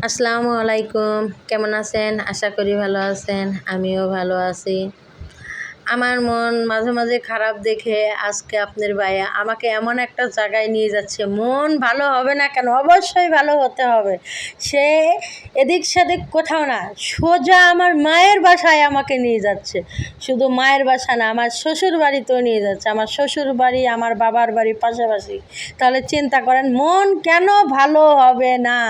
আসসালামু আলাইকুম, কেমন আছেন? আশা করি ভালো আছেন। আমিও ভালো আছি। আমার মন মাঝে মাঝে খারাপ দেখে আজকে আপনার ভাইয়া আমাকে এমন একটা জায়গায় নিয়ে যাচ্ছে। মন ভালো হবে না কেন? অবশ্যই ভালো হতে হবে। সে এদিক সেদিক কোথাও না, সোজা আমার মায়ের বাসায় আমাকে নিয়ে যাচ্ছে। শুধু মায়ের বাসা না, আমার শ্বশুর বাড়িতেও নিয়ে যাচ্ছে। আমার শ্বশুর বাড়ি আমার বাবার বাড়ি পাশাপাশি। তাহলে চিন্তা করেন মন কেন ভালো হবে না?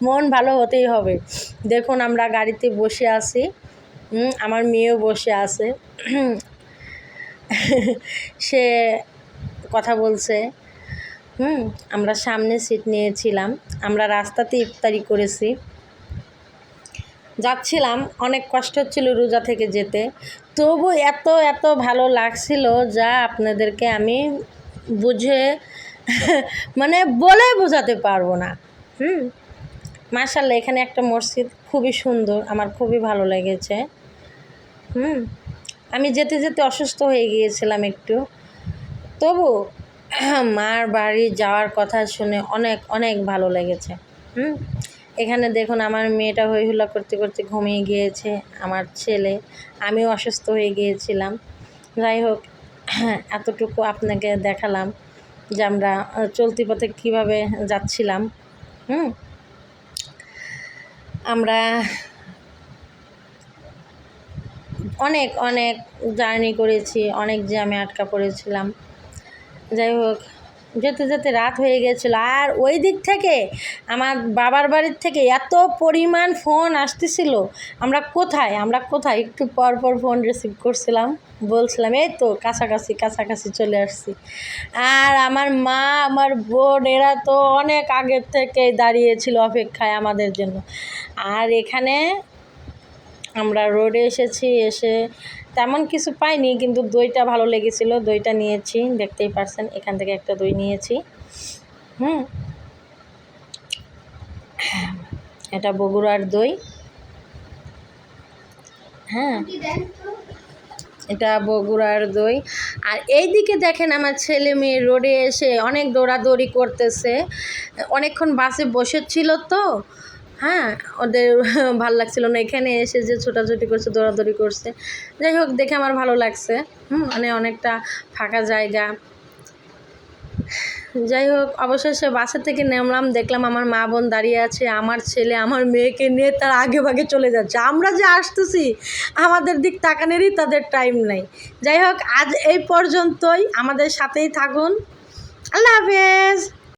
মন ভালো হতেই হবে। দেখুন আমরা গাড়িতে বসে আছি, আমার মেয়েও বসে আছে। সে কথা বলছে। আমরা সামনে সিট নিয়েছিলাম। আমরা রাস্তাতে ইফতারি করেছি, যাচ্ছিলাম। অনেক কষ্ট হচ্ছিল রোজা থেকে যেতে, তবু এত এত ভালো লাগছিল যা আপনাদেরকে আমি বুঝে মানে বলে বোঝাতে পারবো না। মাশাআল্লাহ, এখানে একটা মসজিদ খুবই সুন্দর, আমার খুবই ভালো লেগেছে। আমি যেতে যেতে অসুস্থ হয়ে গিয়েছিলাম একটু, তবু মার বাড়ি যাওয়ার কথা শুনে অনেক অনেক ভালো লেগেছে। এখানে দেখুন আমার মেয়েটা হইহুল্লা করতে করতে ঘুমিয়ে গিয়েছে, আমার ছেলে, আমিও অসুস্থ হয়ে গিয়েছিলাম। যাই হোক, এতটুকু আপনাকে দেখালাম যে আমরা চলতি পথে কীভাবে যাচ্ছিলাম। আমরা অনেক অনেক জার্নি করেছি, অনেক জ্যামে আটকা পড়েছিলাম। যাই হোক, যেতে যেতে রাত হয়ে গেছিলো। আর ওই দিক থেকে আমার বাবার বাড়ির থেকে এত পরিমাণ ফোন আসতেছিল, আমরা কোথায় একটু পর পর ফোন রিসিভ করছিলাম, বলছিলাম এই তো কাছাকাছি চলে আসছি। আর আমার মা, আমার বোন, এরা তো অনেক আগের থেকেই দাঁড়িয়েছিল অপেক্ষায় আমাদের জন্য। আর এখানে আমরা রোডে এসেছি, এসে তেমন কিছু পাইনি, কিন্তু দইটা ভালো লেগেছিল, দইটা নিয়েছি। দেখতেই পারছেন, এখান থেকে একটা দই নিয়েছি। এটা বগুড়ার দই। এটা বগুড়ার দই। আর এইদিকে দেখেন আমার ছেলে মেয়ে রোডে এসে অনেক দৌড়াদৌড়ি করতেছে। অনেকক্ষণ বাসে বসেছিল তো, ওদের ভালো লাগছিল না। এখানে এসে যে ছোটাছুটি করছে, দৌড়াদৌড়ি করছে, যাই হোক দেখে আমার ভালো লাগছে। মানে অনেকটা ফাঁকা জায়গা। যাই হোক, অবশেষে বাসা থেকে নামলাম, দেখলাম আমার মা বোন দাঁড়িয়ে আছে, আমার ছেলে আমার মেয়েকে নিয়ে তার আগে ভাগে চলে যাচ্ছে। আমরা যে আসতেছি, আমাদের দিক তাকানেরই তাদের টাইম নাই। যাই হোক, আজ এই পর্যন্তই, আমাদের সাথেই থাকুন। আল্লাহ হাফেজ।